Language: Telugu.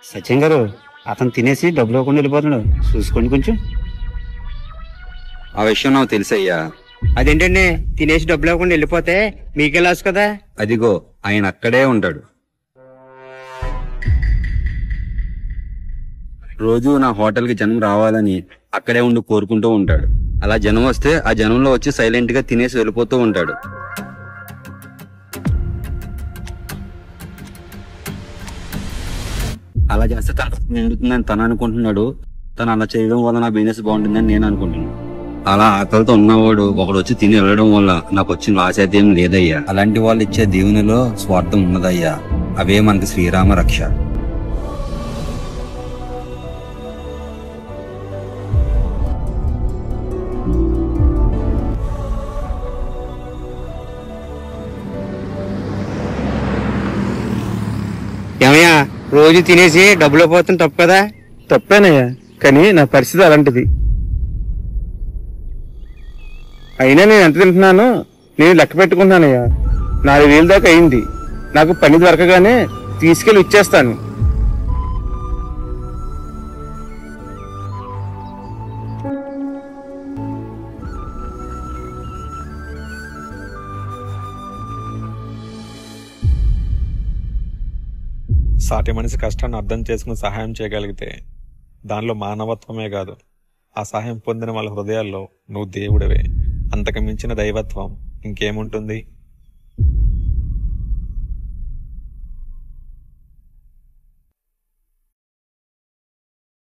సత్యం గారు, అతను తినేసి డబ్బులు ఇవ్వకుండా వెళ్ళిపోతున్నాడు, చూసుకోండి కొంచెం. ఆ విషయం నాకు తెలుసయ్యా. అదేంటండి, తినేసి డబ్బులు ఇవ్వకుండా వెళ్ళిపోతే మీకే లాస్ కదా. అదిగో ఆయన అక్కడే ఉంటాడు. రోజు నా హోటల్కి జనం రావాలని అక్కడే ఉండి కోరుకుంటూ ఉంటాడు. అలా జనం వస్తే ఆ జనంలో వచ్చి సైలెంట్ గా తినేసి వెళ్ళిపోతూ ఉంటాడు. అలా చేస్తే తన నిండుతుందని తను అనుకుంటున్నాడు. తను అలా చేయడం వల్ల నా బిజినెస్ బాగుంటుందని నేను అనుకుంటున్నాను. అలా ఆకలితో ఉన్నవాడు ఒకడు వచ్చి తిని వెళ్ళడం వల్ల నాకు వచ్చిన లాస్ అయితే ఏం లేదయ్యా. అలాంటి వాళ్ళు ఇచ్చే దీవెనలో స్వార్థం ఉన్నదయ్యా. అవే మనకి శ్రీరామ రక్ష. ఏమయ్యా, రోజు తినేసి డబ్బులు పోతుంది తప్పు కదా? తప్పేనయ్యా, కానీ నా పరిస్థితి అలాంటిది. అయినా నేను ఎంత తింటున్నాను నేను లెక్క పెట్టుకుంటున్నానయ్యా. 4,000 దాకా అయింది. నాకు పని దొరకగానే తీసుకెళ్లి ఇచ్చేస్తాను. సాటి మనిషి కష్టాన్ని అర్థం చేసుకుని సహాయం చేయగలిగితే దానిలో మానవత్వమే కాదు, ఆ సహాయం పొందిన వాళ్ళ హృదయాల్లో నువ్వు దేవుడివే. అంతకు మించిన దైవత్వం ఇంకేముంటుంది?